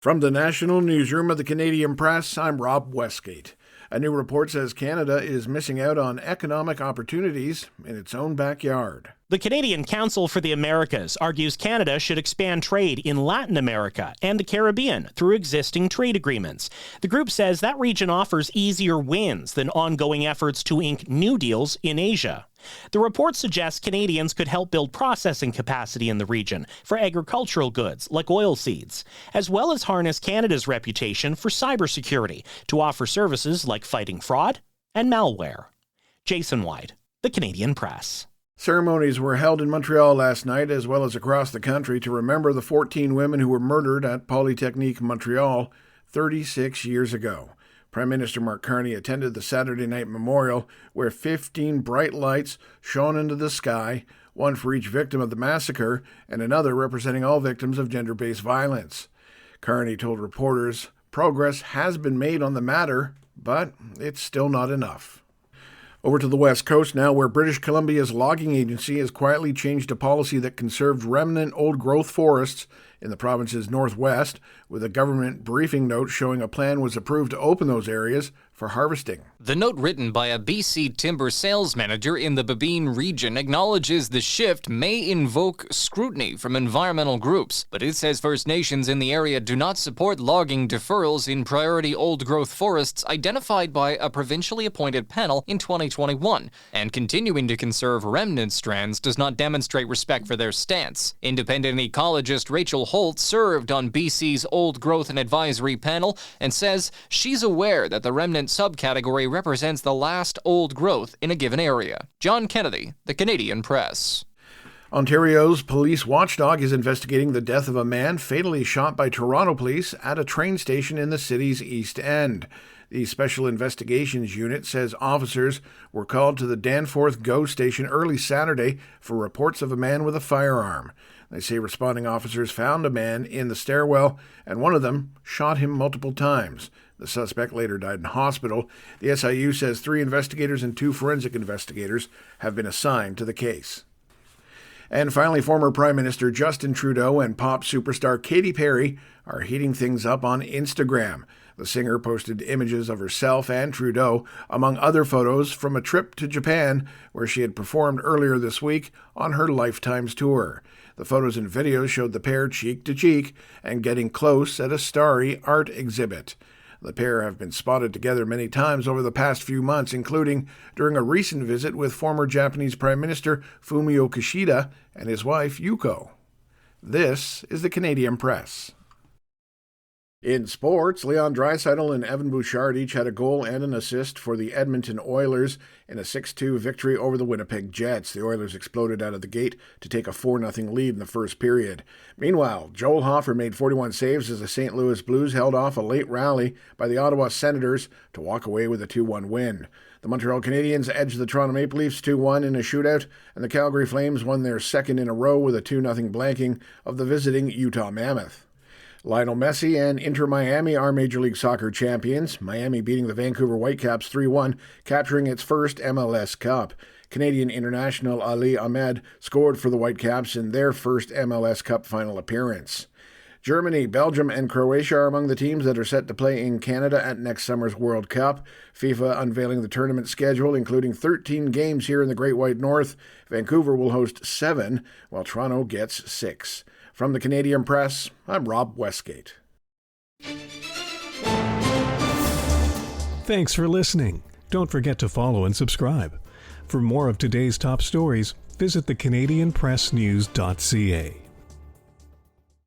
From the National Newsroom of the Canadian Press, I'm Rob Westgate. A new report says Canada is missing out on economic opportunities in its own backyard. The Canadian Council for the Americas argues Canada should expand trade in Latin America and the Caribbean through existing trade agreements. The group says that region offers easier wins than ongoing efforts to ink new deals in Asia. The report suggests Canadians could help build processing capacity in the region for agricultural goods like oilseeds, as well as harness Canada's reputation for cybersecurity to offer services like fighting fraud and malware. Jason White, The Canadian Press. Ceremonies were held in Montreal last night, as well as across the country, to remember the 14 women who were murdered at Polytechnique Montreal 36 years ago. Prime Minister Mark Carney attended the Saturday night memorial, where 15 bright lights shone into the sky, one for each victim of the massacre and another representing all victims of gender-based violence. Carney told reporters progress has been made on the matter, but it's still not enough. Over to the West Coast now, where British Columbia's logging agency has quietly changed a policy that conserved remnant old-growth forests in the province's northwest, with a government briefing note showing a plan was approved to open those areas for harvesting. The note, written by a BC timber sales manager in the Babine region, acknowledges the shift may invoke scrutiny from environmental groups, but it says First Nations in the area do not support logging deferrals in priority old-growth forests identified by a provincially appointed panel in 2021, and continuing to conserve remnant strands does not demonstrate respect for their stance. Independent ecologist Rachel Holt served on BC's Old Growth and Advisory panel and says she's aware that the remnant subcategory represents the last old growth in a given area. John Kennedy, The Canadian Press. Ontario's police watchdog is investigating the death of a man fatally shot by Toronto police at a train station in the city's East End. The Special Investigations Unit says officers were called to the Danforth GO station early Saturday for reports of a man with a firearm. They say responding officers found a man in the stairwell, and one of them shot him multiple times. The suspect later died in hospital. The SIU says 3 investigators and 2 forensic investigators have been assigned to the case. And finally, former Prime Minister Justin Trudeau and pop superstar Katy Perry are heating things up on Instagram. The singer posted images of herself and Trudeau, among other photos, from a trip to Japan, where she had performed earlier this week on her Lifetimes tour. The photos and videos showed the pair cheek to cheek and getting close at a starry art exhibit. The pair have been spotted together many times over the past few months, including during a recent visit with former Japanese Prime Minister Fumio Kishida and his wife Yuko. This is the Canadian Press. In sports, Leon Draisaitl and Evan Bouchard each had a goal and an assist for the Edmonton Oilers in a 6-2 victory over the Winnipeg Jets. The Oilers exploded out of the gate to take a 4-0 lead in the first period. Meanwhile, Joel Hofer made 41 saves as the St. Louis Blues held off a late rally by the Ottawa Senators to walk away with a 2-1 win. The Montreal Canadiens edged the Toronto Maple Leafs 2-1 in a shootout, and the Calgary Flames won their second in a row with a 2-0 blanking of the visiting Utah Mammoth. Lionel Messi and Inter Miami are Major League Soccer champions, Miami beating the Vancouver Whitecaps 3-1, capturing its first MLS Cup. Canadian international Ali Ahmed scored for the Whitecaps in their first MLS Cup final appearance. Germany, Belgium, and Croatia are among the teams that are set to play in Canada at next summer's World Cup. FIFA unveiling the tournament schedule, including 13 games here in the Great White North. Vancouver will host 7, while Toronto gets 6. From the Canadian Press, I'm Rob Westgate. Thanks for listening. Don't forget to follow and subscribe. For more of today's top stories, visit thecanadianpressnews.ca.